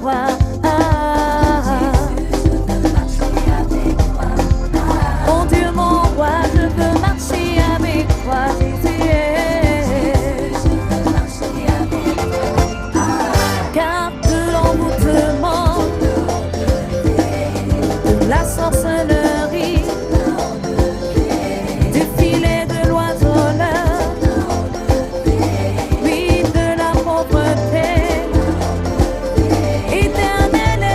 toi. Mon Dieu, mon roi, je veux marcher avec toi, Jésus. Car de l'envoûtement, de la sorcellerie, du filet de l'oiseleur, oui, de la pauvreté éternelle.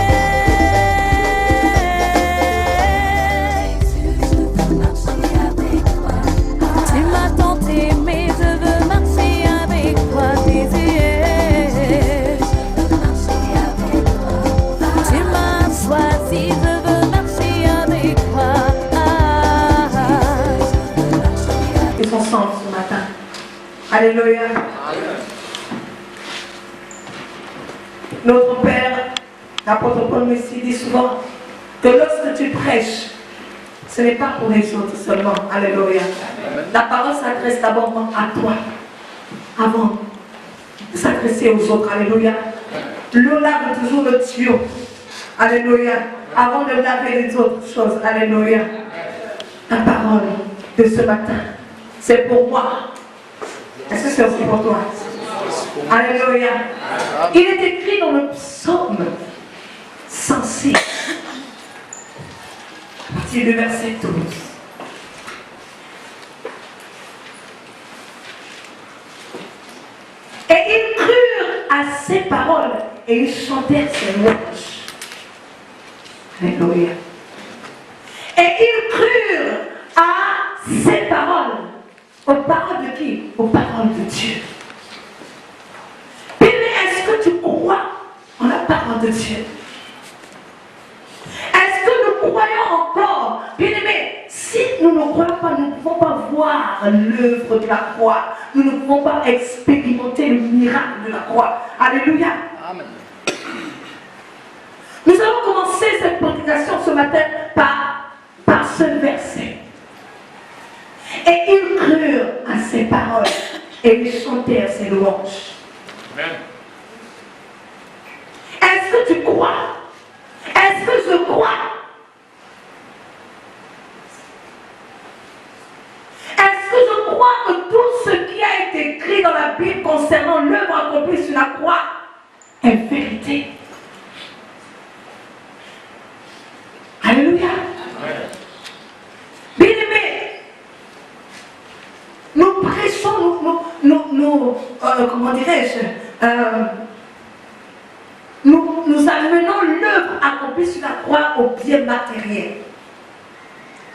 Tu m'as tant aimé, je veux marcher avec toi, Jésus. Tu m'as choisi, je veux marcher avec toi. Ils sont ensemble ce matin. Alléluia. Notre Père, l'apôtre Paul nous dit souvent que lorsque tu prêches, ce n'est pas pour les autres seulement. Alléluia. La parole s'adresse d'abord à toi, avant de s'adresser aux autres. Alléluia. L'eau lave toujours le tuyau. Alléluia. Avant de laver les autres choses. Alléluia. La parole de ce matin, c'est pour moi. Est-ce que c'est aussi pour toi? Alléluia. Il est écrit dans le psaume 106, à partir du verset 12. Et ils crurent à ses paroles et ils chantèrent ses louanges. Alléluia. Et ils crurent à ses paroles. Aux paroles de qui? Aux paroles de Dieu. Bien, est-ce que tu crois en la parole de Dieu? Est-ce que nous croyons encore? Bien aimé, si nous ne croyons pas, nous ne pouvons pas voir l'œuvre de la croix. Nous ne pouvons pas expérimenter le miracle de la croix. Alléluia. Amen. Nous allons commencer cette prédication ce matin par ce verset. Et ils crurent à ses paroles et ils chantèrent ses louanges. Amen. Est-ce que tu crois? Est-ce que je crois? Est-ce que je crois que tout ce qui a été écrit dans la Bible concernant l'œuvre accomplie sur la croix est vérité? Alléluia. Bien-aimés, nous prêchons, comment dirais-je, nous amenons l'œuvre accomplie sur la croix au bien matériel.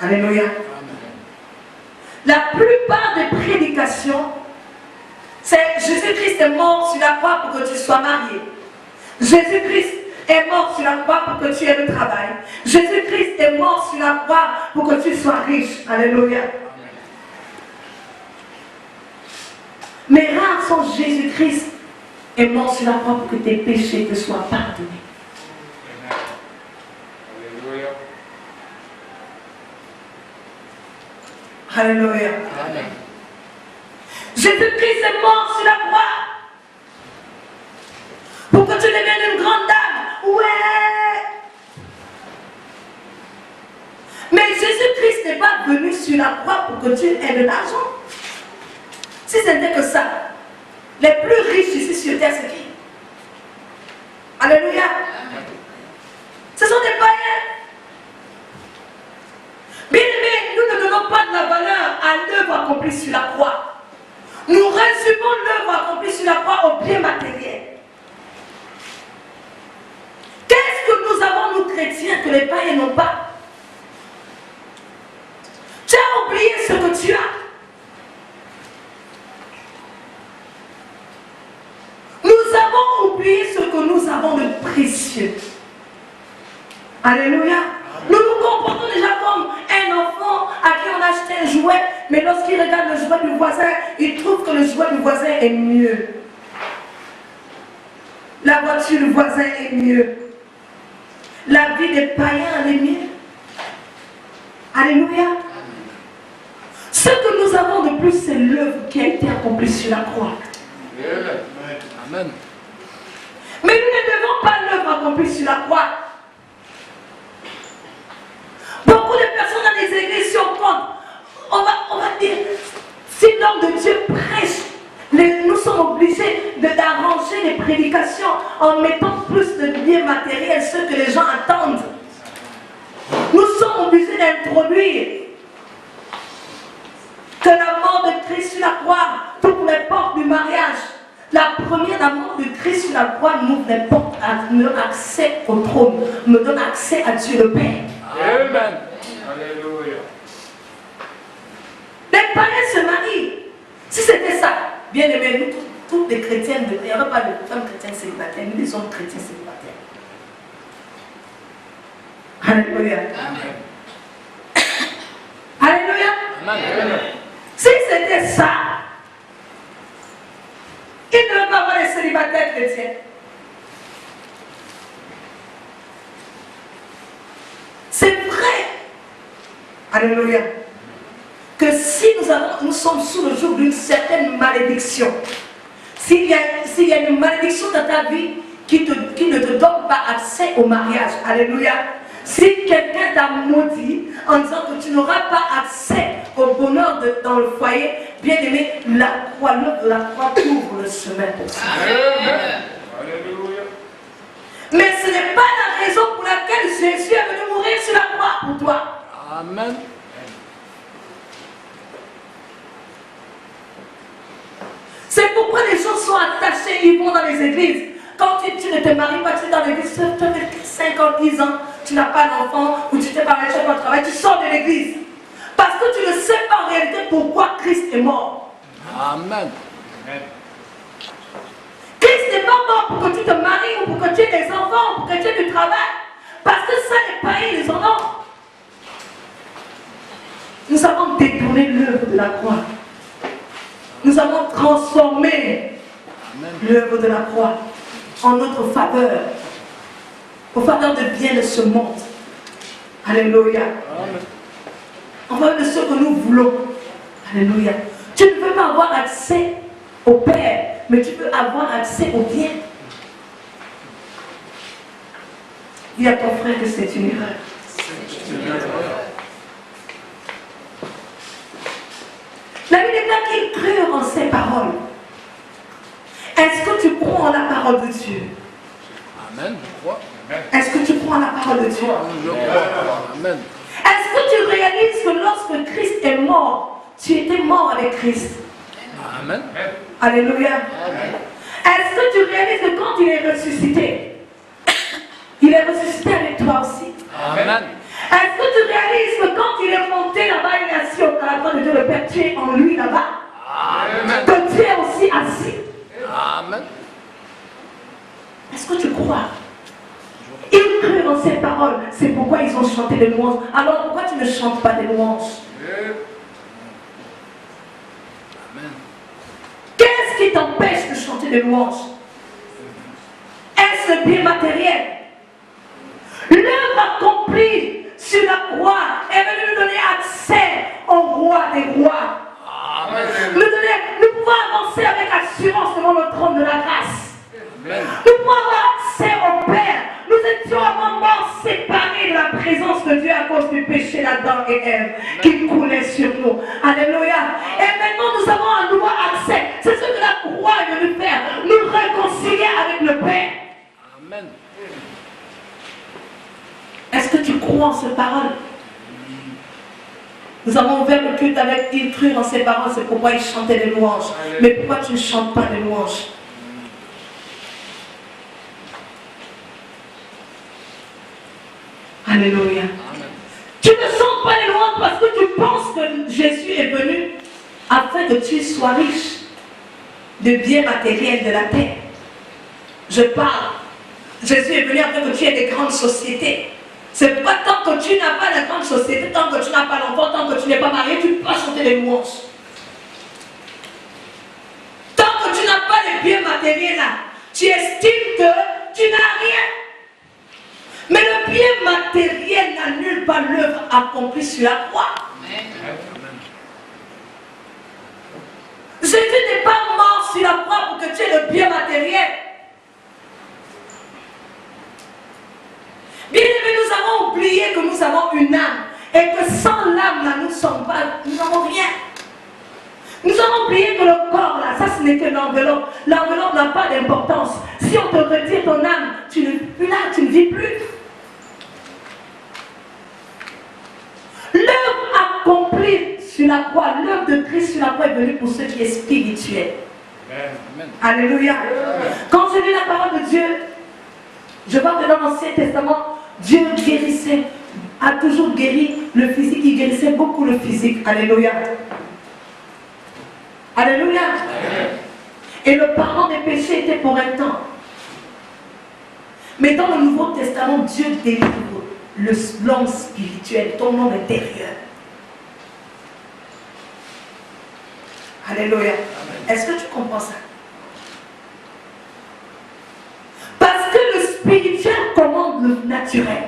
Alléluia. La plupart des prédications, c'est Jésus-Christ est mort sur la croix pour que tu sois marié. Jésus-Christ est mort sur la croix pour que tu aies le travail. Jésus-Christ est mort sur la croix pour que tu sois riche. Alléluia. Mais rares sont Jésus-Christ est mort sur la croix pour que tes péchés te soient pardonnés. Alléluia. Alléluia. Amen. Jésus-Christ est mort sur la croix pour que tu deviennes une grande dame. Ouais. Mais Jésus-Christ n'est pas venu sur la croix pour que tu aies de l'argent. Si c'était que ça, les plus riches ici sur terre, c'est qui? Alléluia. Ce sont des païens. Bien aimés, nous ne donnons pas de la valeur à l'œuvre accomplie sur la croix. Nous résumons l'œuvre accomplie sur la croix au bien matériel. Qu'est-ce que nous avons, nous chrétiens, que les païens n'ont pas? Tu as oublié ce que tu as. Nous avons oublié ce que nous avons de précieux. Alléluia. Nous nous comportons déjà comme un enfant à qui on a acheté un jouet, mais lorsqu'il regarde le jouet du voisin, il trouve que le jouet du voisin est mieux. La voiture du voisin est mieux. La vie des païens est mieux. Alléluia. Ce que nous avons de plus, c'est l'œuvre qui a été accomplie sur la croix. Amen. Mais nous ne devons pas l'œuvre accompli sur la croix. Beaucoup de personnes dans les églises, si on compte, on va dire, si l'homme de Dieu prêche, nous sommes obligés d'arranger les prédications en mettant plus de biens matériels, ce que les gens attendent. Nous sommes obligés d'introduire que la mort de Christ sur la croix t'ouvre les portes du mariage. La première, la mort de Christ sur la croix m'ouvre les portes, me donne accès au trône, me donne accès à Dieu le Père. Amen. Alléluia. Les païens se marient. Si c'était ça, bien aimé, nous, toutes les chrétiennes, il n'y aurait pas de femmes chrétiennes célibataires, ni des hommes chrétiens célibataires. Alléluia. Alléluia. Amen. Si c'était ça, il ne veut pas avoir les célibataires chrétiens. C'est vrai. Alléluia. Que si nous sommes sous le joug d'une certaine malédiction, s'il y a une malédiction dans ta vie qui ne te donne pas accès au mariage, alléluia. Si quelqu'un t'a maudit en disant que tu n'auras pas accès au bonheur dans le foyer, bien aimé, la croix t'ouvre le chemin pour ça. Alléluia. Mais ce n'est pas la raison pour laquelle Jésus est venu mourir sur la croix pour toi. Amen. C'est pourquoi les gens sont attachés, ils vont dans les églises. Quand tu ne te maries pas, tu es dans l'église, tu as 50, 10 ans, tu n'as pas d'enfant, ou tu t'es marié, tu n'as pas de travail, tu sors de l'église. Parce que tu ne sais pas en réalité pourquoi Christ est mort. Amen. Christ n'est pas mort pour que tu te maries, ou pour que tu aies des enfants, ou pour que tu aies du travail. Parce que ça, les païens, ils en ont. Nous avons détourné l'œuvre de la croix. Nous avons transformé l'œuvre de la croix en notre faveur, au faveur de bien de ce monde. Alléluia. En faveur de ce que nous voulons. Alléluia. Tu ne peux pas avoir accès au Père, mais tu peux avoir accès au bien. Dis à ton frère que c'est une erreur. La Bible dit qu'ils crurent en ses paroles. Est-ce que tu crois en la parole de Dieu? Amen. Je crois. Est-ce que tu crois en la parole de Dieu? Je crois. Amen. Est-ce que tu réalises que lorsque Christ est mort, tu étais mort avec Christ? Amen. Alléluia. Amen. Est-ce que tu réalises que quand il est ressuscité, il est ressuscité avec toi aussi? Amen. Est-ce que tu réalises que quand il est monté là-bas, il est assis au droite de Dieu le Père, tu es en lui là-bas? Amen. Que tu es aussi assis? Amen. Est-ce que tu crois? Ils crurent en ces paroles, c'est pourquoi ils ont chanté des louanges. Alors pourquoi tu ne chantes pas des louanges? Amen. Qu'est-ce qui t'empêche de chanter des louanges? Est-ce le bien matériel? L'œuvre accomplie sur la croix est venue nous donner accès au roi des rois. Amen. Nous pouvons avancer avec assurance devant le trône de la grâce. Amen. Nous pouvons avoir accès au Père. Nous étions à un moment séparés de la présence de Dieu à cause du péché d'Adam et Ève qui coulait sur nous. Alléluia. Et maintenant nous avons un nouveau accès. C'est ce que la croix est venue faire. Nous réconcilier avec le Père. Amen. Est-ce que tu crois en ces paroles? Nous avons ouvert le culte avec ils crurent en ces paroles, c'est pourquoi ils chantaient des louanges. Mais pourquoi tu ne chantes pas des louanges? Alléluia. Tu ne chantes pas les louanges parce que tu penses que Jésus est venu afin que tu sois riche de biens matériels de la terre. Je parle. Jésus est venu afin que tu aies des grandes sociétés. C'est pourquoi tant que tu n'as pas de grande société, tant que tu n'as pas d'enfant, tant que tu n'es pas marié, tu ne peux pas chanter les louanges. Tant que tu n'as pas de biens matériels là, tu estimes que tu n'as rien. Mais le bien matériel n'annule pas l'œuvre accomplie sur la croix. Jésus n'est pas mort sur la croix pour que tu aies le bien matériel. oublié que nous avons une âme et que sans l'âme, là, nous n'avons rien. Nous avons oublié que le corps, là, ça ce n'est que l'enveloppe. L'enveloppe n'a pas d'importance. Si on te retire ton âme, tu ne vis plus là, tu ne vis plus. L'œuvre accomplie sur la croix, l'œuvre de Christ sur la croix est venue pour ceux qui est spirituel. Amen. Alléluia. Quand je lis la parole de Dieu, je vois que dans l'Ancien Testament, Dieu guérissait, a toujours guéri le physique, il guérissait beaucoup le physique. Alléluia. Alléluia. Et le pardon des péchés était pour un temps. Mais dans le Nouveau Testament, Dieu délivre l'homme spirituel, ton homme intérieur. Alléluia. Est-ce que tu comprends ça? Parce que le spirituel commande le naturel.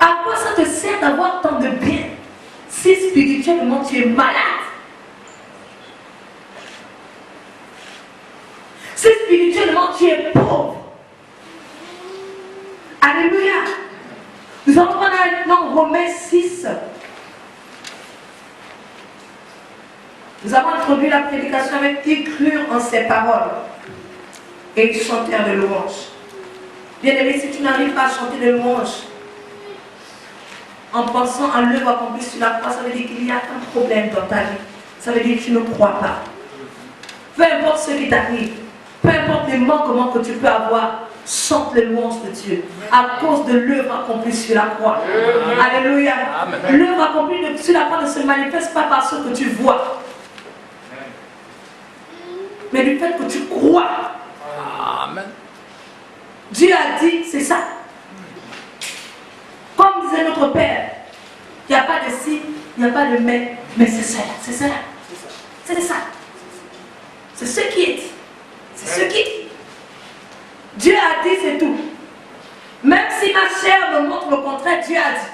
À quoi ça te sert d'avoir tant de bien si spirituellement tu es malade? Si spirituellement tu es pauvre. Alléluia. Nous allons prendre maintenant Romains 6. Nous avons introduit la prédication avec ils crurent en ses paroles et ils chantèrent de louanges. Bien-aimé, si tu n'arrives pas à chanter de louanges en pensant à l'œuvre accomplie sur la croix, ça veut dire qu'il y a un problème dans ta vie. Ça veut dire que tu ne crois pas. Peu importe ce qui t'arrive, peu importe les manquements que tu peux avoir, chante les louanges de Dieu à cause de l'œuvre accomplie sur la croix. Alléluia. L'œuvre accomplie sur la croix ne se manifeste pas par ce que tu vois, mais du fait que tu crois. Amen. Dieu a dit, c'est ça. Comme disait notre Père, il n'y a pas de si, il n'y a pas de mais c'est ça, c'est ça. C'est ça. C'est ce qui est dit. C'est ce qui est dit. Dieu a dit, c'est tout. Même si ma chair me montre le contraire, Dieu a dit.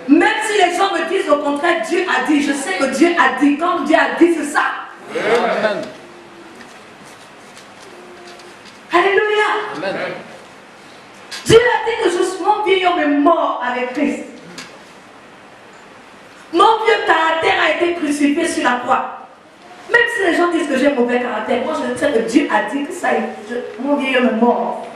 Même si les gens me disent le contraire, Dieu a dit. Je sais que Dieu a dit. Quand Dieu a dit, c'est ça. Amen. Alléluia. Amen. Dieu a dit que mon vieil homme est mort avec Christ. Mon vieux caractère a été crucifié sur la croix. Même si les gens disent que j'ai un mauvais caractère, moi je sais que Dieu a dit que ça, mon vieil homme est mort.